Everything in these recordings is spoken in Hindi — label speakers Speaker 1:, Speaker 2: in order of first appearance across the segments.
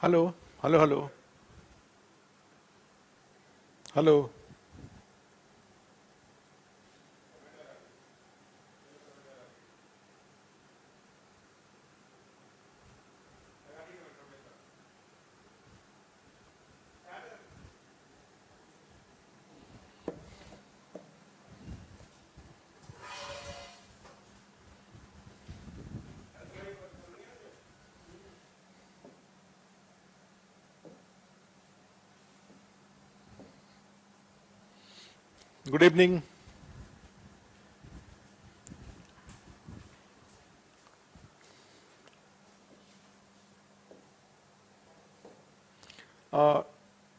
Speaker 1: Hello. Hello hello. Hello. Good evening.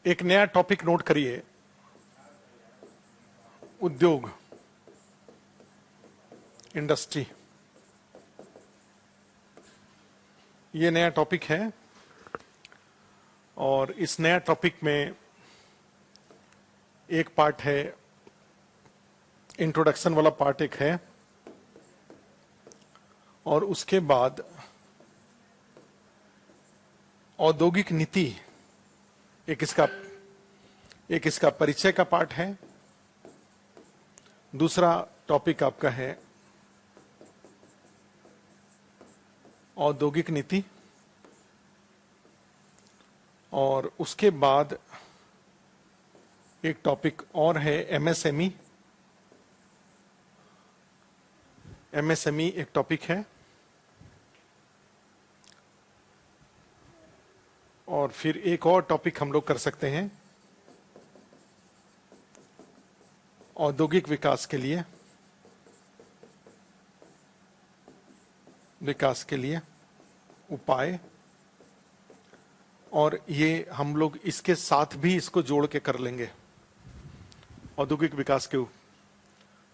Speaker 1: एक नया टॉपिक नोट करिए। उद्योग, इंडस्ट्री, ये नया टॉपिक है। और इस नया टॉपिक में एक पार्ट है, इंट्रोडक्शन वाला पार्ट एक है, और उसके बाद औद्योगिक नीति एक इसका परिचय का पार्ट है। दूसरा टॉपिक आपका है औद्योगिक नीति, और उसके बाद एक टॉपिक और है एमएसएमई। एमएसएमई एक टॉपिक है, और फिर एक और टॉपिक हम लोग कर सकते हैं औद्योगिक विकास के लिए उपाय। और ये हम लोग इसके साथ भी इसको जोड़ के कर लेंगे औद्योगिक विकास के।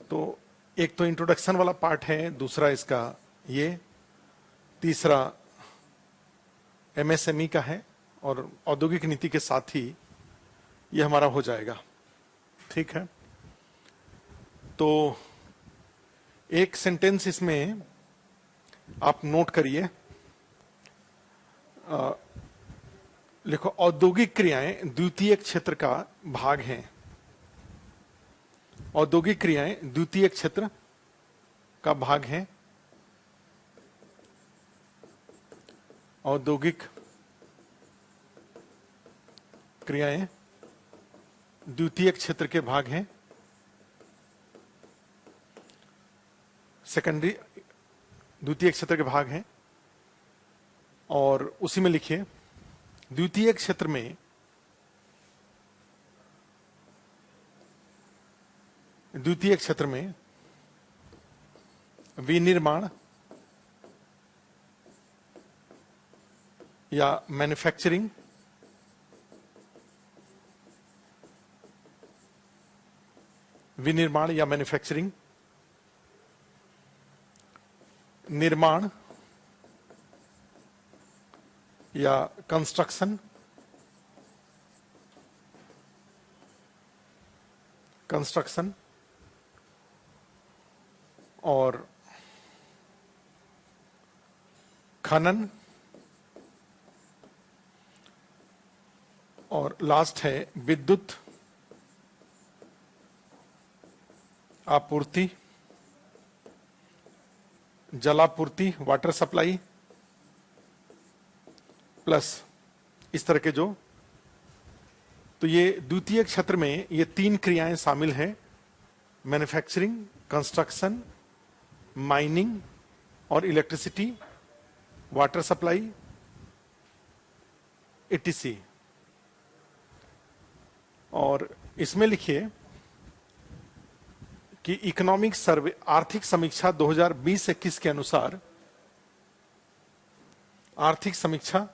Speaker 1: तो एक तो इंट्रोडक्शन वाला पार्ट है, दूसरा इसका ये, तीसरा एमएसएमई का है, और औद्योगिक नीति के साथ ही ये हमारा हो जाएगा। ठीक है। तो एक सेंटेंस इसमें आप नोट करिए। लिखो, औद्योगिक क्रियाएं द्वितीयक क्षेत्र का भाग हैं। औद्योगिक क्रियाएं द्वितीयक क्षेत्र का भाग हैं। औद्योगिक क्रियाएं द्वितीयक क्षेत्र के भाग हैं। सेकेंडरी द्वितीय क्षेत्र के भाग हैं। और उसी में लिखिए, द्वितीय क्षेत्र में विनिर्माण या मैन्युफैक्चरिंग, निर्माण या कंस्ट्रक्शन, और खनन, और लास्ट है विद्युत आपूर्ति, जलापूर्ति, वाटर सप्लाई, प्लस इस तरह के जो। तो ये द्वितीय क्षेत्र में ये तीन क्रियाएं शामिल हैं: मैन्युफैक्चरिंग, कंस्ट्रक्शन, माइनिंग और इलेक्ट्रिसिटी, वाटर सप्लाई, एटीसी। और इसमें लिखिए कि इकोनॉमिक सर्वे, आर्थिक समीक्षा 2020-21 के अनुसार, आर्थिक समीक्षा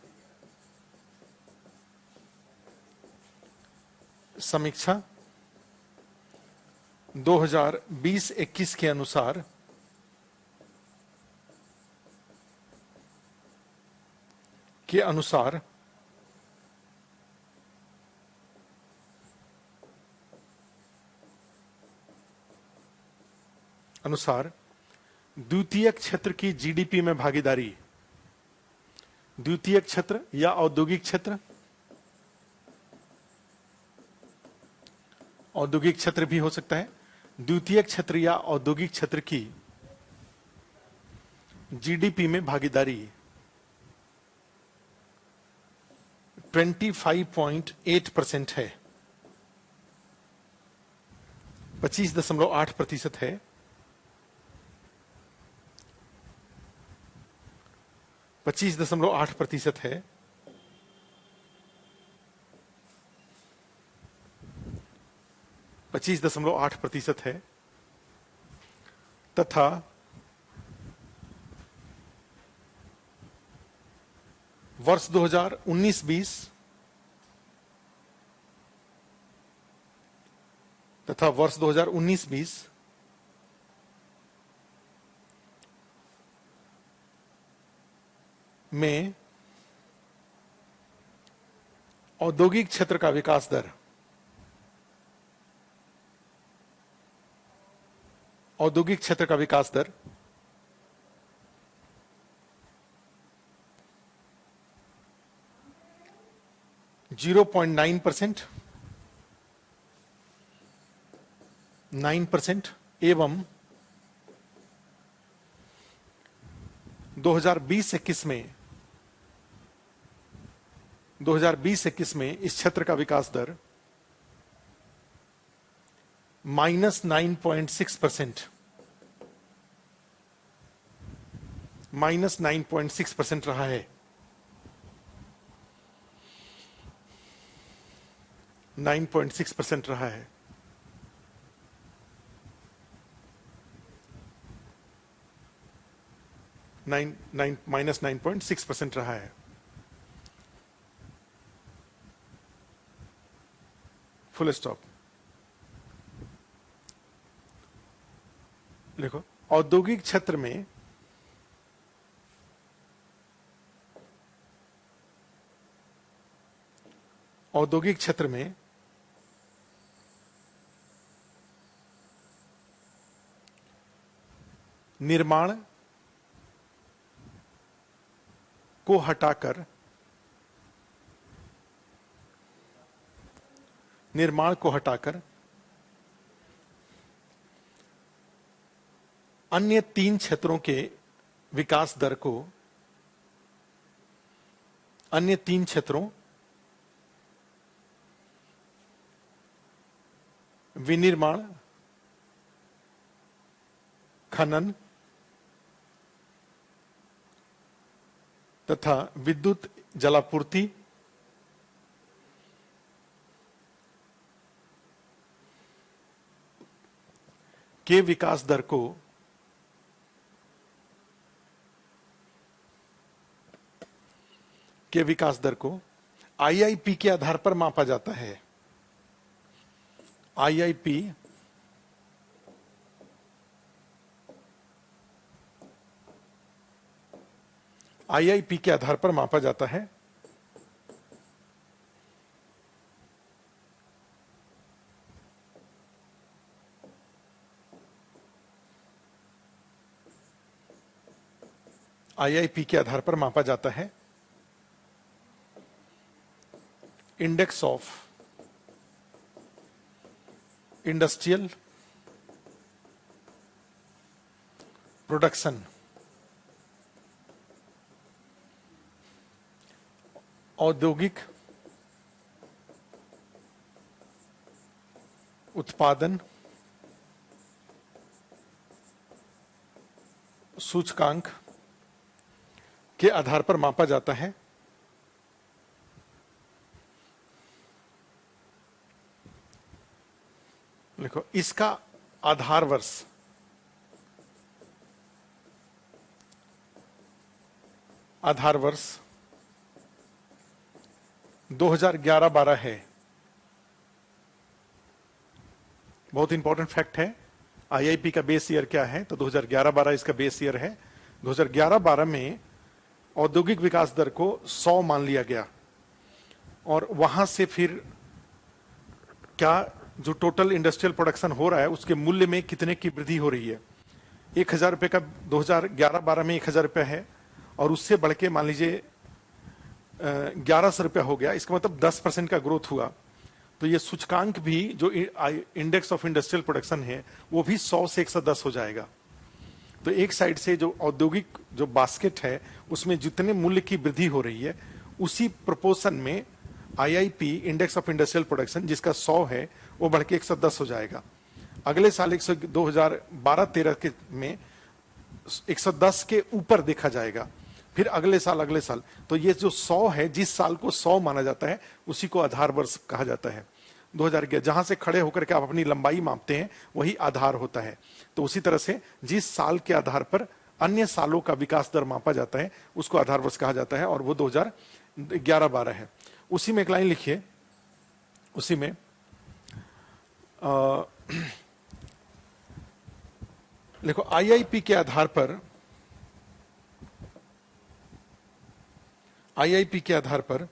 Speaker 1: 2020-21 के अनुसार द्वितीय क्षेत्र की जीडीपी में भागीदारी द्वितीयक क्षेत्र या औद्योगिक क्षेत्र, औद्योगिक क्षेत्र भी हो सकता है। द्वितीयक क्षेत्र या औद्योगिक क्षेत्र की जीडीपी में भागीदारी 25.8% है, 25.8% है। 25.8% है। 25.8% है तथा वर्ष 2019-20 तथा वर्ष 2019-20 में औद्योगिक क्षेत्र का विकास दर, औद्योगिक क्षेत्र का विकास दर 0.9%, 9% एवं 2020-21 में इस क्षेत्र का विकास दर -9.6%, -9.6% रहा है। 9.6% रहा है। -9.6% रहा है। Full stop. देखो, औद्योगिक क्षेत्र में औद्योगिक क्षेत्र में निर्माण को हटाकर अन्य तीन क्षेत्रों के विकास दर को, अन्य तीन क्षेत्रों विनिर्माण, खनन तथा विद्युत जलापूर्ति के विकास दर को आईआईपी के आधार पर मापा जाता है। आईआईपी के आधार पर मापा जाता है। आईआईपी के आधार पर मापा जाता है इंडेक्स ऑफ इंडस्ट्रियल प्रोडक्शन, औद्योगिक उत्पादन सूचकांक के आधार पर मापा जाता है। देखो, इसका आधार वर्ष आधार वर्ष 2011-12 है। बहुत इंपॉर्टेंट फैक्ट है। आईआईपी का बेस ईयर क्या है? तो 2011-12 इसका बेस ईयर है। 2011-12 में औद्योगिक विकास दर को 100 मान लिया गया और वहां से फिर क्या जो टोटल इंडस्ट्रियल प्रोडक्शन हो रहा है उसके मूल्य में कितने की वृद्धि हो रही है। 1000 रुपए का 2011-12 में 1000 रुपए है और उससे बढ़ के मान लीजिए 1100 रुपया हो गया, इसका मतलब 10% का ग्रोथ हुआ। तो ये सूचकांक भी जो इंडेक्स ऑफ इंडस्ट्रियल प्रोडक्शन है वो भी 100 से 110 हो जाएगा। तो एक साइड से जो औद्योगिक जो बास्केट है उसमें जितने मूल्य की वृद्धि हो रही है उसी प्रोपोर्शन में IIP index of industrial production जिसका 100 है वो बढ़ के 110 हो जाएगा। अगले साल 2012-13 के में 110 के ऊपर देखा जाएगा, फिर अगले साल। तो ये जो 100 है, जिस साल को 100 माना जाता है उसी को आधार वर्ष कहा जाता है। 2011 जहां से खड़े होकर के आप अपनी लंबाई मापते हैं वही आधार होता है। तो उसी तरह से जिस साल के आधार पर अन्य सालों का विकास दर मापा जाता है उसको आधार वर्ष कहा जाता है, और वो 2011-12 है। उसी में एक लाइन लिखिए, उसी में देखो आईआईपी के आधार पर, आईआईपी के आधार पर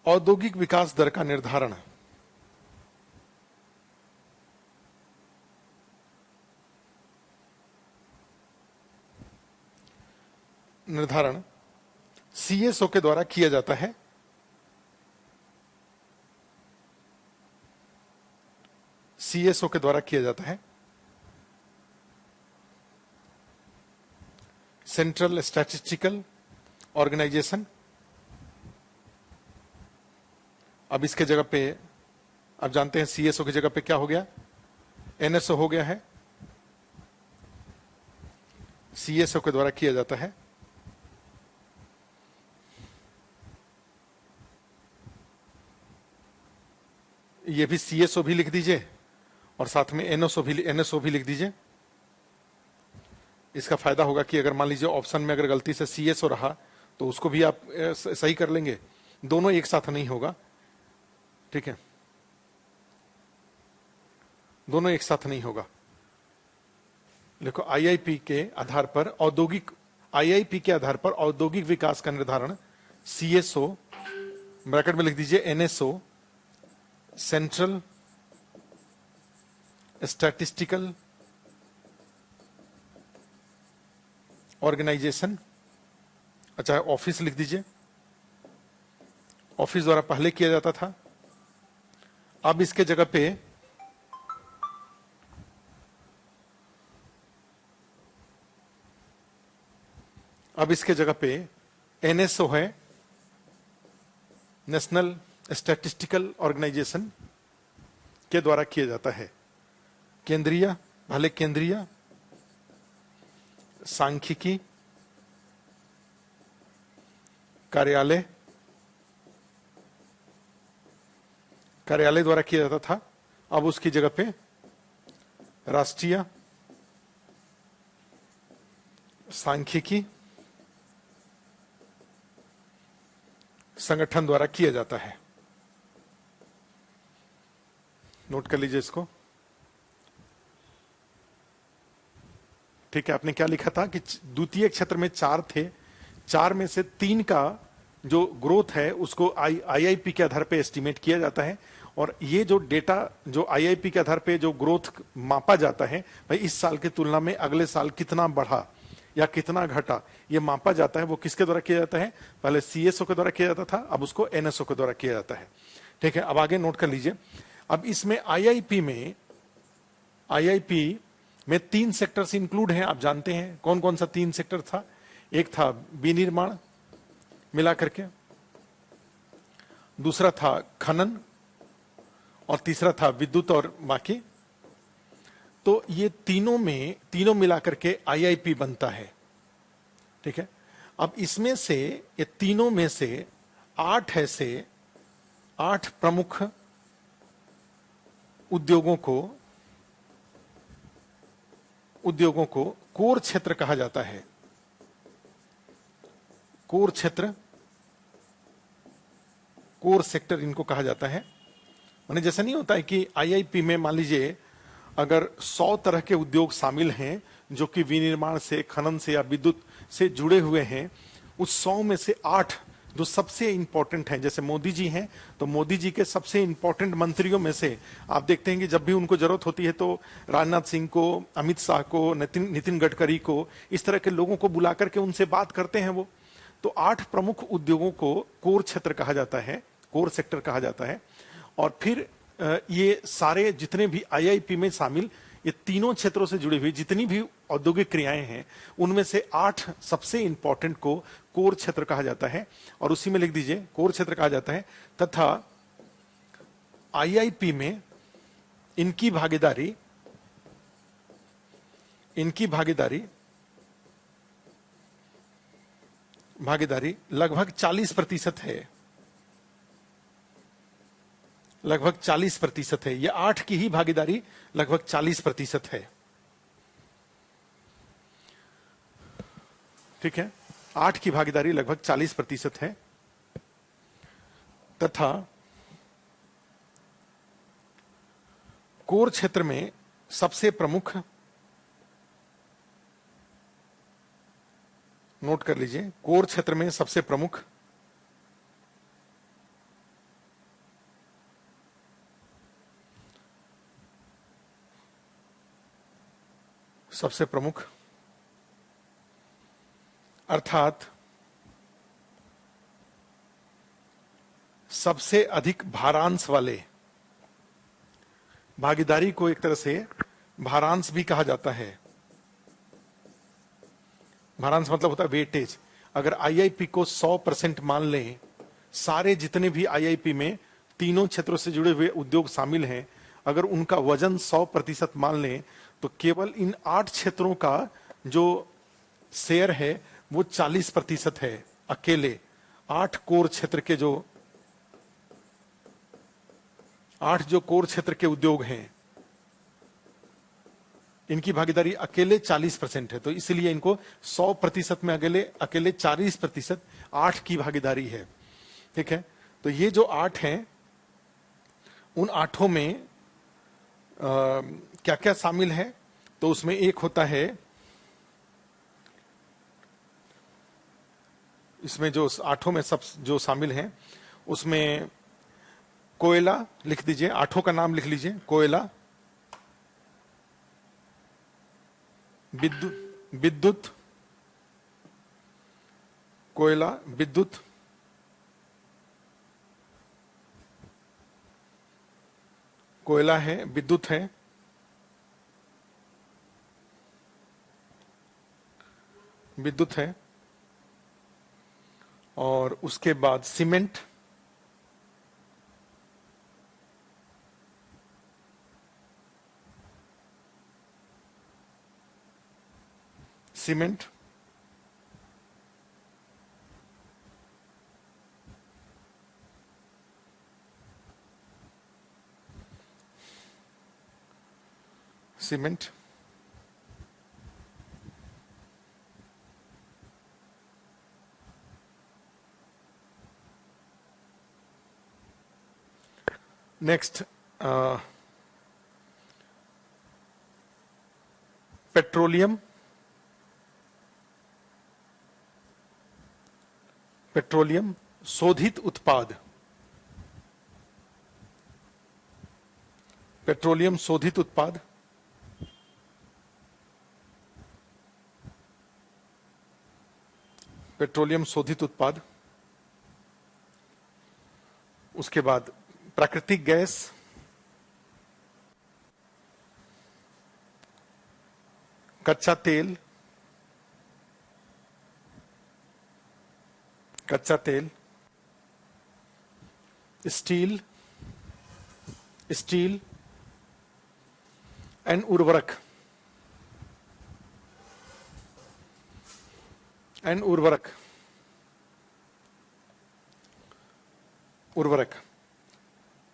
Speaker 1: औद्योगिक विकास दर का निर्धारण सीएसओ के द्वारा किया जाता है। सीएसओ के द्वारा किया जाता है, सेंट्रल स्टैटिस्टिकल ऑर्गेनाइजेशन। अब इसके जगह पे आप जानते हैं सीएसओ की जगह पे क्या हो गया, एनएसओ हो गया है। सीएसओ के द्वारा किया जाता है। ये भी सीएसओ भी लिख दीजिए और साथ में एनएसओ भी लिख दीजिए। इसका फायदा होगा कि अगर मान लीजिए ऑप्शन में अगर गलती से सीएसओ रहा तो उसको भी आप सही कर लेंगे, दोनों एक साथ नहीं होगा, ठीक है, दोनों एक साथ नहीं होगा। देखो आईआईपी के आधार पर औद्योगिक विकास का निर्धारण सीएसओ, ब्रैकेट में लिख दीजिए एनएसओ, सेंट्रल स्टैटिस्टिकल ऑर्गेनाइजेशन। अच्छा, ऑफिस लिख दीजिए, ऑफिस द्वारा पहले किया जाता था। अब इसके जगह पे एनएसओ है, नेशनल स्टैटिस्टिकल ऑर्गेनाइजेशन के द्वारा किया जाता है। केंद्रीय सांख्यिकी कार्यालय द्वारा किया जाता था। अब उसकी जगह पे राष्ट्रीय सांख्यिकी संगठन द्वारा किया जाता है। नोट कर लीजिए इसको, ठीक है। आपने क्या लिखा था कि द्वितीय क्षेत्र में 4 थे, 4 में से 3 का जो ग्रोथ है उसको आईआईपी के आधार पे एस्टिमेट किया जाता है, और ये जो डेटा जो आईआईपी के आधार पे जो ग्रोथ मापा जाता है, भाई इस साल की तुलना में अगले साल कितना बढ़ा या कितना घटा, ये मापा जाता है। वो किसके द्वारा किया जाता है, पहले सीएसओ के द्वारा किया जाता था, अब उसको एनएसओ के द्वारा किया जाता है, ठीक है। अब आगे नोट कर लीजिए। अब इसमें आईआईपी में 3 सेक्टर्स इंक्लूड हैं। आप जानते हैं कौन कौन सा 3 सेक्टर था। एक था विनिर्माण मिला करके, दूसरा था खनन, और तीसरा था विद्युत और बाकी। तो ये तीनों मिलाकर के आईआईपी बनता है, ठीक है। अब इसमें से ये तीनों में से 8 प्रमुख उद्योगों को कोर क्षेत्र कहा जाता है। कोर क्षेत्र, कोर सेक्टर इनको कहा जाता है। माने जैसा नहीं होता है कि आईआईपी में मान लीजिए अगर 100 तरह के उद्योग शामिल हैं जो कि विनिर्माण से, खनन से या विद्युत से जुड़े हुए हैं, उस 100 में से 8 जो सबसे इंपॉर्टेंट हैं, जैसे मोदी जी हैं तो मोदी जी के सबसे इंपॉर्टेंट मंत्रियों में से आप देखते हैं कि जब भी उनको जरूरत होती है तो राजनाथ सिंह को, अमित शाह को, नितिन गडकरी को, इस तरह के लोगों को बुला करके उनसे बात करते हैं वो। तो 8 प्रमुख उद्योगों को कोर क्षेत्र कहा जाता है, कोर सेक्टर कहा जाता है। और फिर ये सारे जितने भी आईआईपी में शामिल ये तीनों क्षेत्रों से जुड़ी हुई जितनी भी औद्योगिक क्रियाएं हैं उनमें से 8 सबसे इंपॉर्टेंट को कोर क्षेत्र कहा जाता है। और उसी में लिख दीजिए कोर क्षेत्र कहा जाता है। तथा आईआईपी में इनकी भागीदारी लगभग 40% है। लगभग 40% है। यह 8 की ही भागीदारी लगभग 40% है। ठीक है, 8 की भागीदारी लगभग 40% है। तथा कोर क्षेत्र में सबसे प्रमुख, नोट कर लीजिए, कोर क्षेत्र में सबसे प्रमुख अर्थात सबसे अधिक भारांश वाले, भागीदारी को एक तरह से भारांश भी कहा जाता है। भारांश मतलब होता है वेटेज। अगर आईआईपी को 100% मान लें, सारे जितने भी आईआईपी में तीनों क्षेत्रों से जुड़े हुए उद्योग शामिल हैं, अगर उनका वजन 100% मान लें तो केवल इन 8 क्षेत्रों का जो शेयर है वो 40% है। अकेले 8 कोर क्षेत्र के जो 8 जो कोर क्षेत्र के उद्योग हैं इनकी भागीदारी अकेले 40% है। तो इसलिए इनको 100% में अकेले 40% 8 की भागीदारी है। ठीक है, तो ये जो 8 हैं उन 8 में क्या क्या शामिल है? तो उसमें एक होता है, इसमें जो 8 में सब जो शामिल हैं उसमें कोयला, लिख दीजिए 8 का नाम लिख लीजिए। कोयला, विद्युत, कोयला, विद्युत, कोयला है, विद्युत है, और उसके बाद सीमेंट, सीमेंट, नेक्स्ट पेट्रोलियम, शोधित उत्पाद, पेट्रोलियम शोधित उत्पाद, उसके बाद प्राकृतिक गैस, कच्चा तेल, स्टील एंड उर्वरक,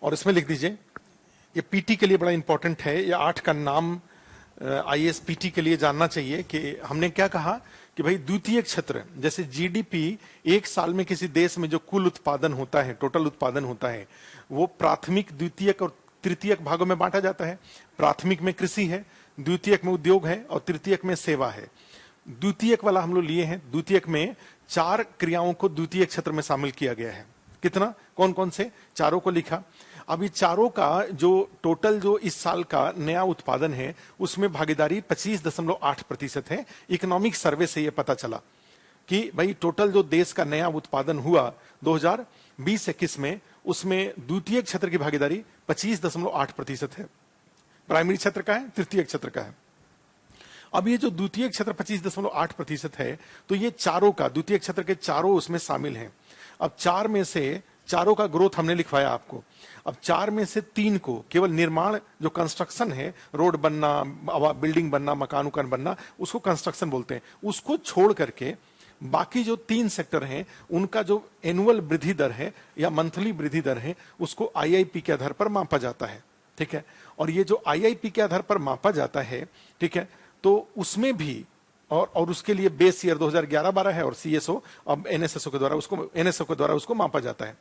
Speaker 1: और इसमें लिख दीजिए, ये पीटी के लिए बड़ा इंपॉर्टेंट है। ये 8 का नाम आईएसपीटी के लिए जानना चाहिए कि हमने क्या कहा कि भाई द्वितीय क्षेत्र, जैसे जीडीपी एक साल में किसी देश में जो कुल उत्पादन होता है, टोटल उत्पादन होता है, वो प्राथमिक, द्वितीयक और तृतीयक भागों में बांटा जाता है। प्राथमिक में कृषि है, द्वितीयक में उद्योग है और तृतीयक में सेवा है। द्वितीयक वाला हम लोग लिए हैं, द्वितीयक में 4 क्रियाओं को द्वितीय क्षेत्र में शामिल किया गया है। कितना, कौन कौन से, चारों को लिखा। अब ये चारों का जो टोटल जो इस साल का नया उत्पादन है उसमें भागीदारी 25.8% है। इकोनॉमिक सर्वे से ये पता चला कि भाई टोटल जो देश का नया उत्पादन हुआ 2020-21 में, उसमें द्वितीय क्षेत्र की भागीदारी 25.8% है। प्राइमरी क्षेत्र का है, तृतीय क्षेत्र का है। अब ये जो द्वितीय क्षेत्र 25.8% है, तो ये चारों का, द्वितीय क्षेत्र के चारों उसमें शामिल हैं। अब 4 में से, चारों का ग्रोथ हमने लिखवाया आपको। अब 4 में से 3 को केवल निर्माण, जो कंस्ट्रक्शन है, रोड बनना, बिल्डिंग बनना, मकान उकान बनना, उसको कंस्ट्रक्शन बोलते हैं। उसको छोड़ करके बाकी जो 3 सेक्टर हैं उनका जो एनुअल वृद्धि दर है या मंथली वृद्धि दर है, उसको आईआईपी के आधार पर मापा जाता है। ठीक है, और ये जो आईआईपी के आधार पर मापा जाता है, ठीक है, तो उसमें भी और उसके लिए बेस ईयर 2011-12 है और सीएसओ अब एनएसएसओ के द्वारा उसको मापा जाता है।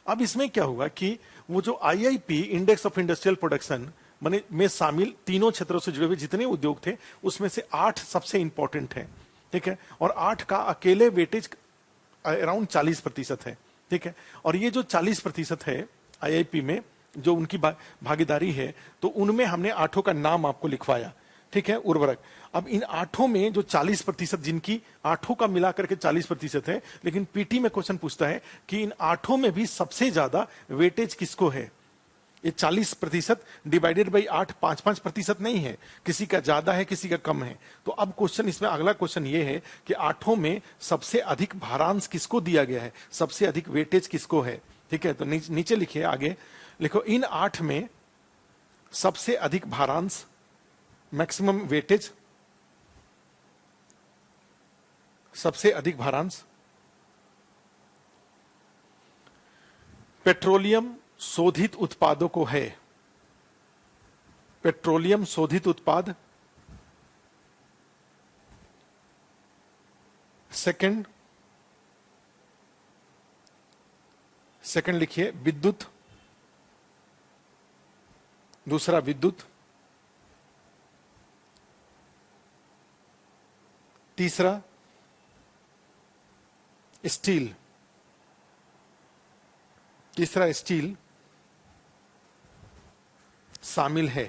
Speaker 1: अब इसमें क्या होगा कि वो जो IIP, index of industrial production में शामिल तीनों क्षेत्रों से जुड़े हुए जितने उद्योग थे उसमें से 8 सबसे इंपॉर्टेंट है। ठीक है, और 8 का अकेले वेटेज अराउंड 40% है। ठीक है, और ये जो 40% है आईआईपी में जो उनकी भागीदारी है, तो उनमें हमने 8 का नाम आपको लिखवाया। ठीक है, उर्वरक। अब इन 8 में जो 40%, जिनकी 8 का मिलाकर के 40% है, लेकिन पीटी में क्वेश्चन पूछता है कि इन 8 में भी सबसे ज्यादा वेटेज किसको है। ये 40% डिवाइडेड बाई 8 5% नहीं है, किसी का ज्यादा है किसी का कम है। तो अब क्वेश्चन, इसमें अगला क्वेश्चन ये है कि 8 में सबसे अधिक भारांश किसको दिया गया है, सबसे अधिक वेटेज किसको है। ठीक है, तो नीचे लिखिए, आगे लिखो, इन 8 में सबसे अधिक भारांश, मैक्सिमम वेटेज, सबसे अधिक भारांश पेट्रोलियम शोधित उत्पादों को है। पेट्रोलियम शोधित उत्पाद। सेकंड लिखिए विद्युत, दूसरा विद्युत, तीसरा स्टील, तीसरा स्टील शामिल है।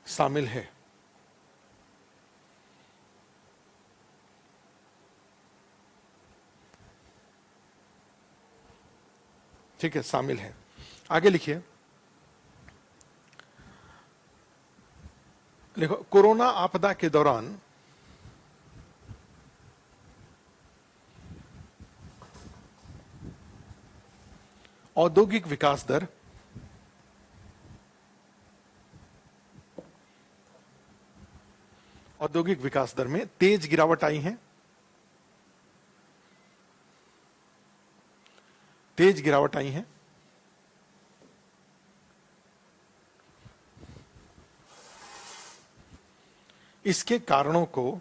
Speaker 1: शामिल है। ठीक है, शामिल है। आगे लिखिए, देखो, कोरोना आपदा के दौरान औद्योगिक विकास दर में तेज गिरावट आई है। तेज गिरावट आई है। इसके कारणों को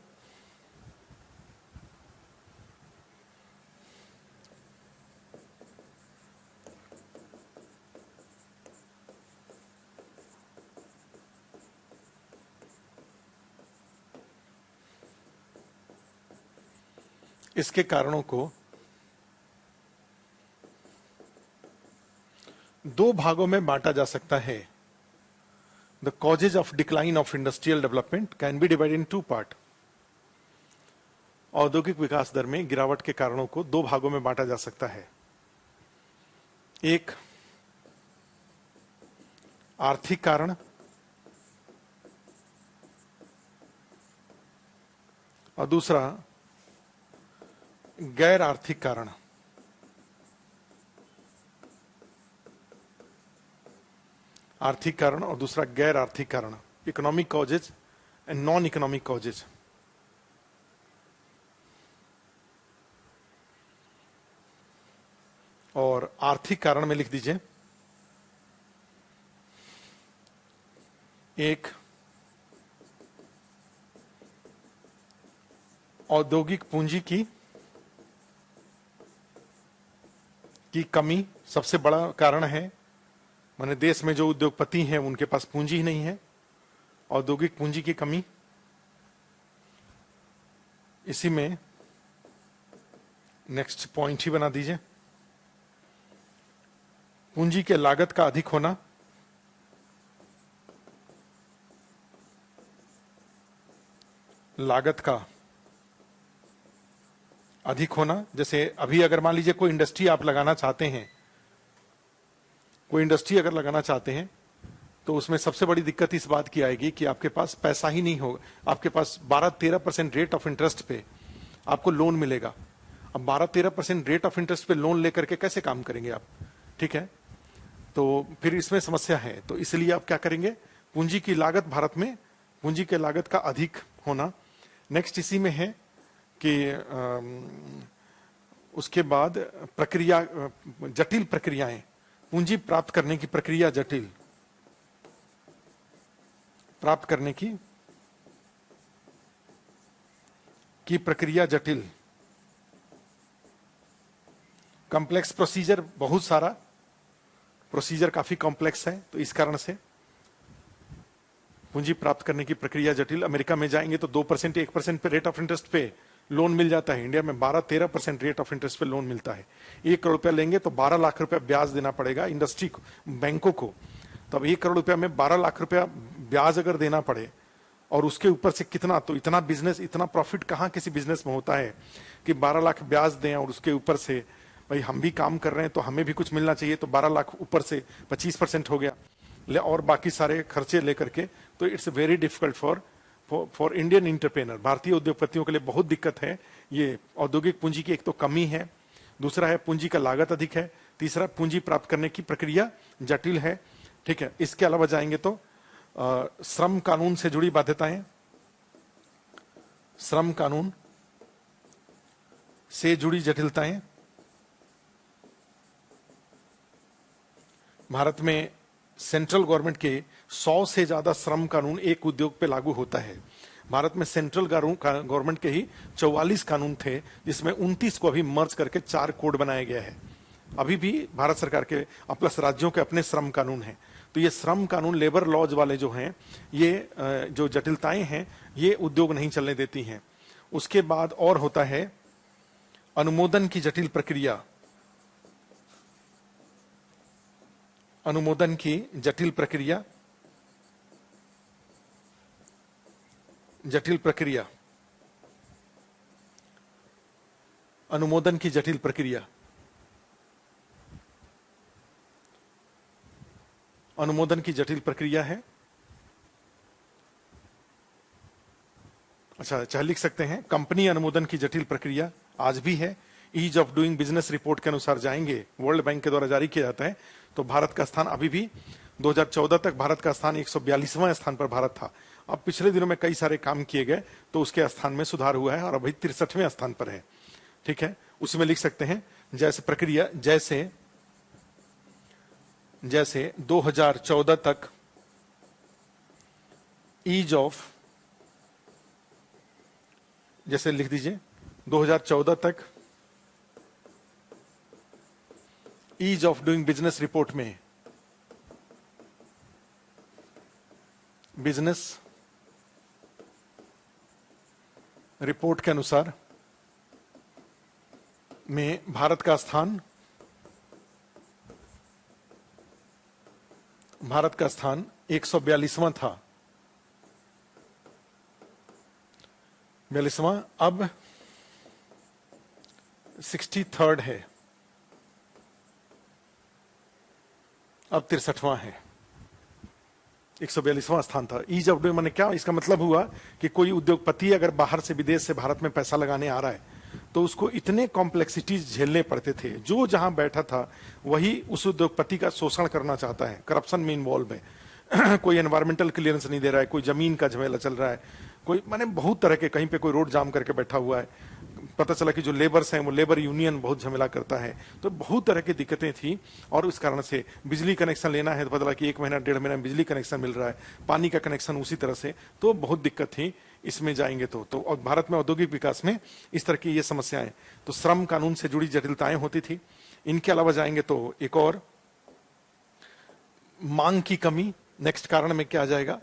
Speaker 1: दो भागों में बांटा जा सकता है। The causes of decline of industrial development can be divided in 2 parts. औद्योगिक विकास दर में गिरावट के कारणों को 2 भागों में बांटा जा सकता है। एक आर्थिक कारण और दूसरा गैर आर्थिक कारण। आर्थिक कारण और दूसरा गैर आर्थिक कारण, economic causes and non economic causes. और आर्थिक कारण में लिख दीजिए एक औद्योगिक पूंजी की कमी सबसे बड़ा कारण है। माने देश में जो उद्योगपति हैं उनके पास पूंजी ही नहीं है, औद्योगिक पूंजी की कमी। इसी में नेक्स्ट पॉइंट ही बना दीजिए पूंजी के लागत का अधिक होना, लागत का अधिक होना। जैसे अभी अगर मान लीजिए कोई इंडस्ट्री आप लगाना चाहते हैं, कोई इंडस्ट्री अगर लगाना चाहते हैं तो उसमें सबसे बड़ी दिक्कत इस बात की आएगी कि आपके पास पैसा ही नहीं होगा। आपके पास 12-13% रेट ऑफ इंटरेस्ट पे आपको लोन मिलेगा। अब 12-13% रेट ऑफ इंटरेस्ट पे लोन लेकर के कैसे काम करेंगे आप? ठीक है, तो फिर इसमें समस्या है। तो इसलिए आप क्या करेंगे, पूंजी की लागत, भारत में पूंजी की लागत का अधिक होना। नेक्स्ट इसी में है कि उसके बाद प्रक्रिया, जटिल प्रक्रियाएं, पूंजी प्राप्त करने की प्रक्रिया जटिल, प्राप्त करने की प्रक्रिया जटिल, कॉम्प्लेक्स प्रोसीजर, बहुत सारा प्रोसीजर काफी कॉम्प्लेक्स है, तो इस कारण से पूंजी प्राप्त करने की प्रक्रिया जटिल। अमेरिका में जाएंगे तो 2%, 1% पे रेट ऑफ इंटरेस्ट पे लोन मिल जाता है। इंडिया में 12-13% रेट ऑफ इंटरेस्ट पे लोन मिलता है। 1 करोड़ रुपया लेंगे तो 12 लाख रुपया ब्याज देना पड़ेगा इंडस्ट्री को, बैंकों को। तो अब 1 करोड़ रुपया में 12 लाख रुपया ब्याज अगर देना पड़े और उसके ऊपर से कितना, तो इतना बिजनेस, इतना प्रॉफिट कहाँ किसी बिजनेस में होता है कि 12 लाख ब्याज दें और उसके ऊपर से भाई हम भी काम कर रहे हैं तो हमें भी कुछ मिलना चाहिए, तो 12 लाख ऊपर से 25% हो गया और बाकी सारे खर्चे लेकर के। तो it's very difficult for Indian entrepreneur, भारतीय उद्योगपतियों के लिए बहुत दिक्कत है। ये औद्योगिक पूंजी की एक तो कमी है, दूसरा है पूंजी का लागत अधिक है, तीसरा पूंजी प्राप्त करने की प्रक्रिया जटिल है। ठीक है, इसके अलावा जाएंगे तो श्रम कानून से जुड़ी बाध्यताएं, श्रम कानून से जुड़ी जटिलताएं। भारत में सेंट्रल गवर्नमेंट के 100 से ज्यादा श्रम कानून एक उद्योग पे लागू होता है। भारत में सेंट्रल गवर्नमेंट के ही 44 कानून थे, जिसमें 29 को अभी मर्ज करके 4 कोड बनाया गया है। अभी भी भारत सरकार के प्लस राज्यों के अपने श्रम कानून हैं। तो ये श्रम कानून, लेबर लॉज वाले जो हैं, ये जो जटिलताएं हैं, ये उद्योग नहीं चलने देती हैं। उसके बाद और होता है अनुमोदन की जटिल प्रक्रिया, अनुमोदन की जटिल प्रक्रिया, जटिल प्रक्रिया, अनुमोदन की जटिल प्रक्रिया, अनुमोदन की जटिल प्रक्रिया है। अच्छा, चाहे लिख सकते हैं कंपनी अनुमोदन की जटिल प्रक्रिया आज भी है। Ease of doing business report के अनुसार जाएंगे, वर्ल्ड बैंक के द्वारा जारी किया जाता है, तो भारत का स्थान अभी भी 2014 तक भारत का स्थान 142वां स्थान पर भारत था। अब पिछले दिनों में कई सारे काम किए गए तो उसके स्थान में सुधार हुआ है और अभी 63वें स्थान पर है। ठीक है, उसमें लिख सकते हैं जैसे प्रक्रिया, जैसे 2014 तक ईज ऑफ, जैसे लिख दीजिए 2014 तक ease of doing business report में, बिजनेस रिपोर्ट के अनुसार में भारत का स्थान 142वां था, 42वां, अब 63rd है, अब 63वां है। 142वां स्थान था। ईज ऑफ डूइंग माने क्या? इसका मतलब हुआ कि कोई उद्योगपति अगर बाहर से, विदेश से भारत में पैसा लगाने आ रहा है तो उसको इतने कॉम्प्लेक्सिटीज झेलने पड़ते थे। जो जहां बैठा था वही उस उद्योगपति का शोषण करना चाहता है, करप्शन में इन्वॉल्व है। कोई एनवायरमेंटल क्लियरेंस नहीं दे रहा है, कोई जमीन का झमेला चल रहा है, कोई माने बहुत तरह के, कहीं पे कोई रोड जाम करके बैठा हुआ है, पता चला कि जो लेबर्स हैं वो लेबर यूनियन बहुत झमेला करता है, तो बहुत तरह की दिक्कतें थी। और उस कारण से बिजली कनेक्शन लेना है तो पता लगा कि 1 महीना 1.5 महीना बिजली कनेक्शन मिल रहा है, पानी का कनेक्शन उसी तरह से, तो बहुत दिक्कत थी इसमें जाएंगे तो और भारत में औद्योगिक विकास में इस तरह की ये समस्याएं, तो श्रम कानून से जुड़ी जटिलताएं होती थी। इनके अलावा जाएंगे तो एक और मांग की कमी, नेक्स्ट कारण में क्या आ जाएगा,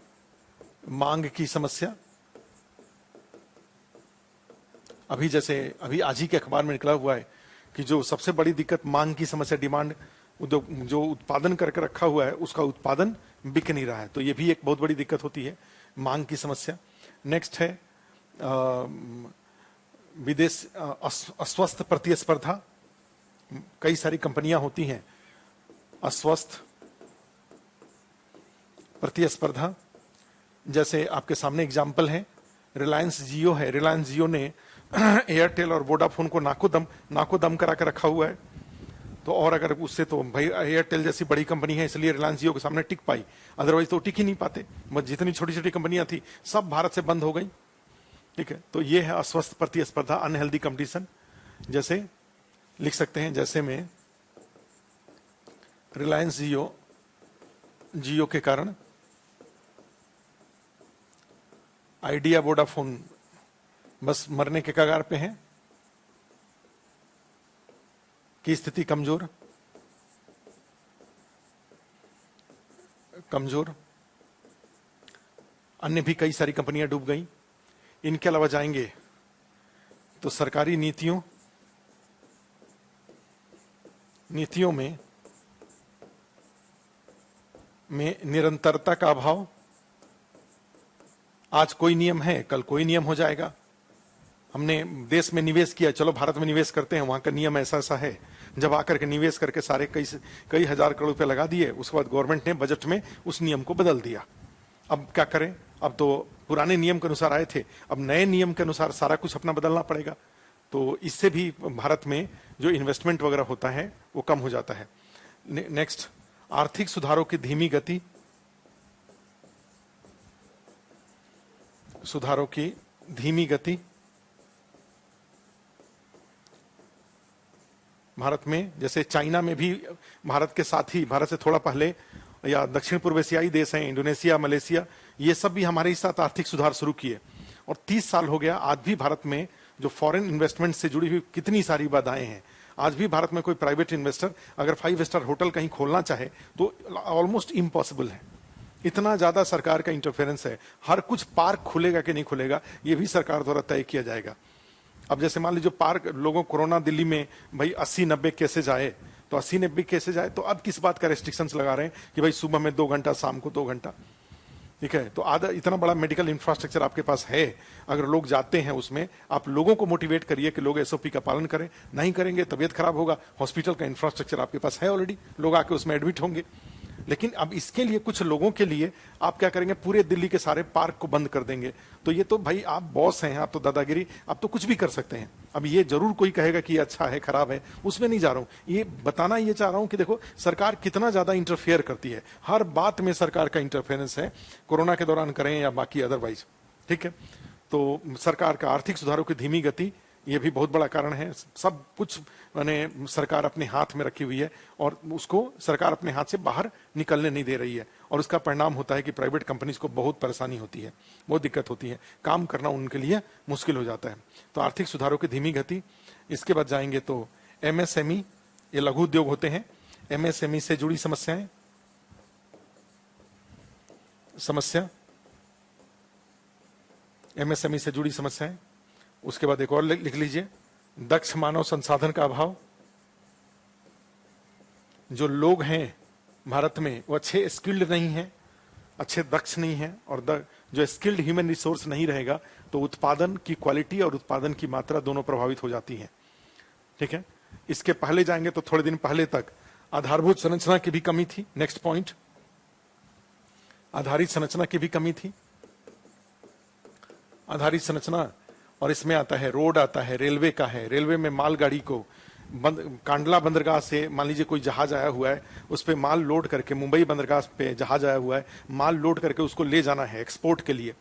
Speaker 1: मांग की समस्या। अभी जैसे अभी आज ही के अखबार में निकला हुआ है कि जो सबसे बड़ी दिक्कत मांग की समस्या, डिमांड, जो उत्पादन करके रखा हुआ है उसका उत्पादन बिक नहीं रहा है, तो ये भी एक बहुत बड़ी दिक्कत होती है, मांग की समस्या। नेक्स्ट है विदेश अस्वस्थ प्रतिस्पर्धा, कई सारी कंपनियां होती हैं, अस्वस्थ प्रतिस्पर्धा। जैसे आपके सामने एग्जाम्पल है, रिलायंस जियो है, रिलायंस जियो ने एयरटेल और वोडाफोन को नाको दम करा के रखा हुआ है, तो और अगर उससे तो भाई एयरटेल जैसी बड़ी कंपनी है इसलिए रिलायंस जियो के सामने टिक पाई, अदरवाइज तो टिक ही नहीं पाते। जितनी छोटी छोटी कंपनियां थी सब भारत से बंद हो गई, ठीक है। तो ये है अस्वस्थ प्रतिस्पर्धा, अनहेल्दी कंपटीशन। जैसे लिख सकते हैं, जैसे में रिलायंस जियो के कारण आइडिया वोडाफोन बस मरने के कगार पे हैं, की स्थिति कमजोर। अन्य भी कई सारी कंपनियां डूब गई। इनके अलावा जाएंगे तो सरकारी नीतियों में निरंतरता का अभाव, आज कोई नियम है कल कोई नियम हो जाएगा। हमने देश में निवेश किया, चलो भारत में निवेश करते हैं, वहां का नियम ऐसा ऐसा है, जब आकर के निवेश करके सारे कई हजार करोड़ रुपए लगा दिए, उसके बाद गवर्नमेंट ने बजट में उस नियम को बदल दिया। अब क्या करें, अब तो पुराने नियम के अनुसार आए थे, अब नए नियम के अनुसार सारा कुछ अपना बदलना पड़ेगा, तो इससे भी भारत में जो इन्वेस्टमेंट वगैरह होता है वो कम हो जाता है। नेक्स्ट, आर्थिक सुधारों की धीमी गति, भारत में जैसे चाइना में भी भारत के साथ ही, भारत से थोड़ा पहले, या दक्षिण पूर्व एशियाई देश हैं, इंडोनेशिया, मलेशिया, ये सब भी हमारे साथ आर्थिक सुधार शुरू किए। और 30 साल हो गया, आज भी भारत में जो फॉरेन इन्वेस्टमेंट से जुड़ी हुई कितनी सारी बाधाएं हैं। आज भी भारत में कोई प्राइवेट इन्वेस्टर अगर 5 स्टार होटल कहीं खोलना चाहे तो ऑलमोस्ट इम्पॉसिबल है, इतना ज्यादा सरकार का इंटरफेरेंस है। हर कुछ पार्क खुलेगा कि नहीं खुलेगा ये भी सरकार द्वारा तय किया जाएगा। अब जैसे मान लीजिए पार्क, लोगों कोरोना दिल्ली में भाई 80-90 केसेज आए, तो 80-90 केसेज आए तो अब किस बात का रेस्ट्रिक्शंस लगा रहे हैं कि भाई सुबह में 2 घंटा, शाम को 2 घंटा, ठीक है। तो आधा इतना बड़ा मेडिकल इंफ्रास्ट्रक्चर आपके पास है, अगर लोग जाते हैं उसमें, आप लोगों को मोटिवेट करिए कि लोग एसओपी का पालन करें, नहीं करेंगे तबीयत खराब होगा। हॉस्पिटल का इंफ्रास्ट्रक्चर आपके पास है ऑलरेडी, लोग आके उसमें एडमिट होंगे। लेकिन अब इसके लिए कुछ लोगों के लिए आप क्या करेंगे, पूरे दिल्ली के सारे पार्क को बंद कर देंगे, तो ये तो भाई आप बॉस हैं, आप तो दादागिरी, आप तो कुछ भी कर सकते हैं। अब ये जरूर कोई कहेगा कि अच्छा है खराब है, उसमें नहीं जा रहा हूं, ये बताना ये चाह रहा हूं कि देखो सरकार कितना ज्यादा इंटरफेयर करती है, हर बात में सरकार का इंटरफेरेंस है, कोरोना के दौरान करें या बाकी अदरवाइज, ठीक है। तो सरकार का आर्थिक सुधारों की धीमी गति, ये भी बहुत बड़ा कारण है। सब कुछ माने सरकार अपने हाथ में रखी हुई है और उसको सरकार अपने हाथ से बाहर निकलने नहीं दे रही है, और उसका परिणाम होता है कि प्राइवेट कंपनीज को बहुत परेशानी होती है, बहुत दिक्कत होती है, काम करना उनके लिए मुश्किल हो जाता है। तो आर्थिक सुधारों की धीमी गति। इसके बाद जाएंगे तो एमएसएमई, ये लघु उद्योग होते हैं, एमएसएमई से जुड़ी एमएसएमई से जुड़ी समस्याएं। उसके बाद एक और लिख लीजिए, दक्ष मानव संसाधन का अभाव। जो लोग हैं भारत में वो अच्छे स्किल्ड नहीं हैं, अच्छे दक्ष नहीं हैं, और जो स्किल्ड ह्यूमन रिसोर्स नहीं रहेगा तो उत्पादन की क्वालिटी और उत्पादन की मात्रा दोनों प्रभावित हो जाती हैं, ठीक है। इसके पहले जाएंगे तो थोड़े दिन पहले तक आधारभूत संरचना की भी कमी थी। नेक्स्ट पॉइंट, आधारित संरचना की भी कमी थी, आधारित संरचना, और इसमें आता है रोड, आता है रेलवे का है। रेलवे में मालगाड़ी को कांडला बंदरगाह से मान लीजिए कोई जहाज आया हुआ है, उस पर माल लोड करके, मुंबई बंदरगाह पे जहाज आया हुआ है, माल लोड करके उसको ले जाना है एक्सपोर्ट के लिए,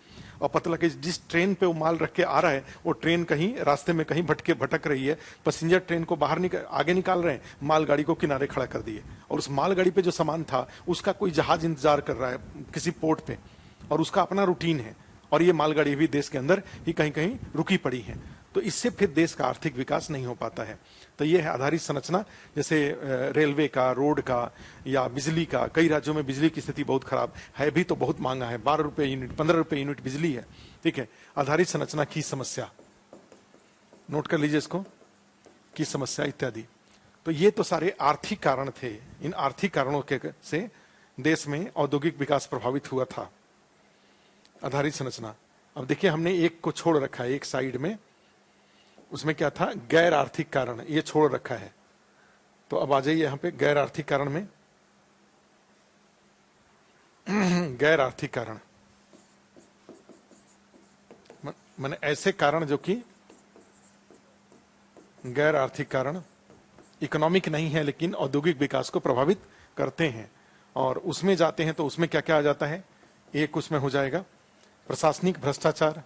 Speaker 1: और पता लगे जिस ट्रेन पे वो माल रख के आ रहा है वो ट्रेन कहीं रास्ते में कहीं भटक रही है, पैसेंजर ट्रेन को आगे निकाल रहे हैं, मालगाड़ी को किनारे खड़ा कर दिए, और उस मालगाड़ी पे जो सामान था उसका कोई जहाज इंतजार कर रहा है किसी पोर्ट पे, और उसका अपना रूटीन है, और ये मालगाड़ी भी देश के अंदर ही कहीं कहीं रुकी पड़ी है। तो इससे फिर देश का आर्थिक विकास नहीं हो पाता है। तो ये है आधारित संरचना, जैसे रेलवे का, रोड का या बिजली का। कई राज्यों में बिजली की स्थिति बहुत खराब है, भी तो बहुत महंगा है, 12 रुपए यूनिट, 15 रुपए यूनिट बिजली है, ठीक है। आधारित संरचना की समस्या, नोट कर लीजिए इसको, की समस्या इत्यादि। तो ये तो सारे आर्थिक कारण थे। इन आर्थिक कारणों के से देश में औद्योगिक विकास प्रभावित हुआ था। आधारित संरचना। अब देखिए हमने एक को छोड़ रखा है एक साइड में, उसमें क्या था, गैर आर्थिक कारण, ये छोड़ रखा है। तो अब आ जाइए यहां पे गैर आर्थिक कारण में। गैर आर्थिक कारण माने ऐसे कारण जो कि गैर आर्थिक कारण, इकोनॉमिक नहीं है लेकिन औद्योगिक विकास को प्रभावित करते हैं। और उसमें जाते हैं तो उसमें क्या क्या आ जाता है, एक उसमें हो जाएगा प्रशासनिक भ्रष्टाचार।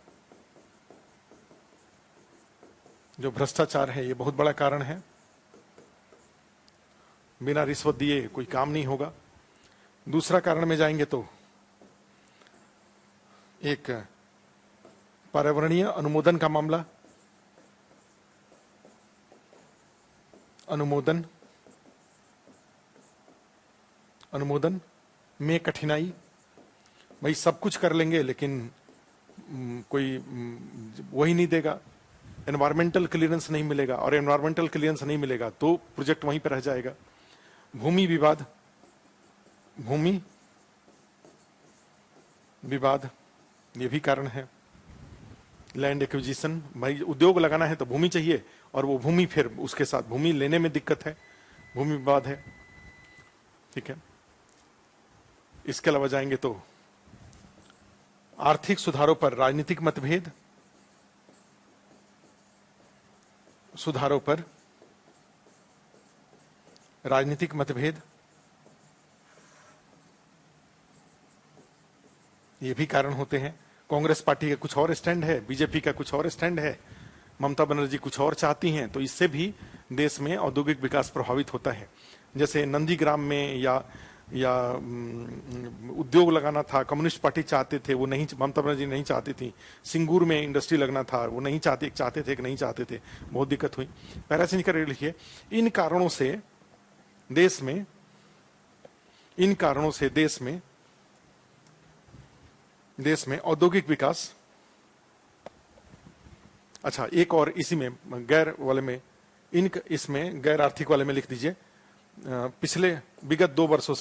Speaker 1: जो भ्रष्टाचार है ये बहुत बड़ा कारण है, बिना रिश्वत दिए कोई काम नहीं होगा। दूसरा कारण में जाएंगे तो एक पर्यावरणीय अनुमोदन का मामला, अनुमोदन में कठिनाई। भाई सब कुछ कर लेंगे लेकिन कोई वही नहीं देगा, एनवायरमेंटल क्लियरेंस नहीं मिलेगा, और एनवायरमेंटल क्लियरेंस नहीं मिलेगा तो प्रोजेक्ट वहीं पर रह जाएगा। भूमि विवाद ये भी कारण है। लैंड एक्विजिशन, भाई उद्योग लगाना है तो भूमि चाहिए, और वो भूमि फिर उसके साथ भूमि लेने में दिक्कत है, भूमि विवाद है, ठीक है। इसके अलावा जाएंगे तो आर्थिक सुधारों पर राजनीतिक मतभेद, ये भी कारण होते हैं। कांग्रेस पार्टी का कुछ और स्टैंड है, बीजेपी का कुछ और स्टैंड है, ममता बनर्जी कुछ और चाहती हैं, तो इससे भी देश में औद्योगिक विकास प्रभावित होता है। जैसे नंदीग्राम में या उद्योग लगाना था, कम्युनिस्ट पार्टी चाहते थे, वो नहीं, ममता बनर्जी नहीं चाहती थी। सिंगूर में इंडस्ट्री लगना था, वो नहीं चाहते थे कि नहीं चाहते थे, बहुत दिक्कत हुई। पैरासिन कर लिखिए, इन कारणों से देश में औद्योगिक विकास। अच्छा, एक और इसी में गैर वाले में, इसमें गैर आर्थिक वाले में लिख दीजिए, पिछले विगत 2 वर्षों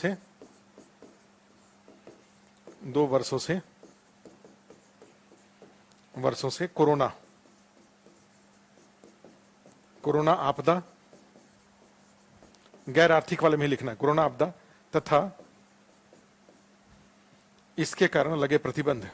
Speaker 1: से कोरोना आपदा, गैर आर्थिक वाले में लिखना है, कोरोना आपदा तथा इसके कारण लगे प्रतिबंध,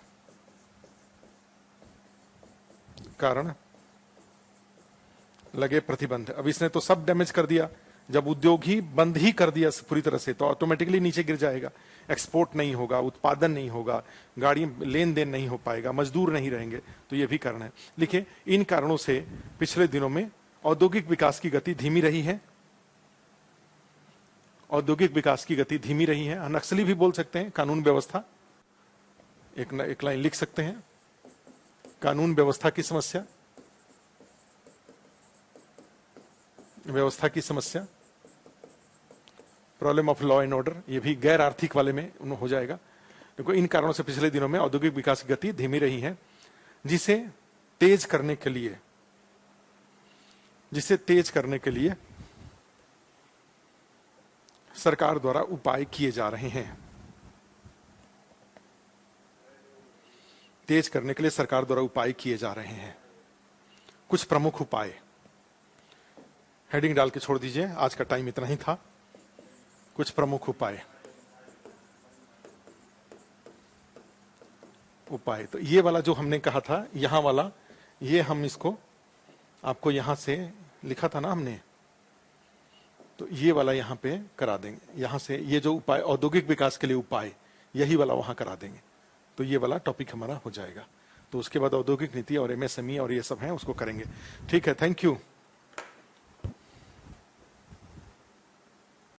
Speaker 1: अब इसने तो सब डैमेज कर दिया। जब उद्योग ही बंद ही कर दिया पूरी तरह से तो ऑटोमेटिकली नीचे गिर जाएगा, एक्सपोर्ट नहीं होगा, उत्पादन नहीं होगा, गाड़ी लेन देन नहीं हो पाएगा, मजदूर नहीं रहेंगे, तो ये भी कारण है। लिखिए, इन कारणों से पिछले दिनों में औद्योगिक विकास की गति धीमी रही है। नक्सली भी बोल सकते हैं, कानून व्यवस्था, एक लाइन लिख सकते हैं, कानून व्यवस्था की समस्या, problem of law and order, ये भी गैर आर्थिक वाले में हो जाएगा। देखो, इन कारणों से पिछले दिनों में औद्योगिक विकास की गति धीमी रही है, जिसे तेज करने के लिए सरकार द्वारा उपाय किए जा रहे हैं। कुछ प्रमुख उपाय, हेडिंग डाल के छोड़ दीजिए, आज का टाइम इतना ही था। कुछ प्रमुख उपाय, तो ये वाला जो हमने कहा था, यहां वाला, ये हम इसको आपको यहां से लिखा था ना हमने, तो ये वाला यहां पे करा देंगे। यहां से ये जो उपाय, औद्योगिक विकास के लिए उपाय, यही वाला वहां करा देंगे, तो ये वाला टॉपिक हमारा हो जाएगा। तो उसके बाद औद्योगिक नीति और एमएसएमई और ये सब हैं उसको करेंगे। ठीक है, थैंक यू।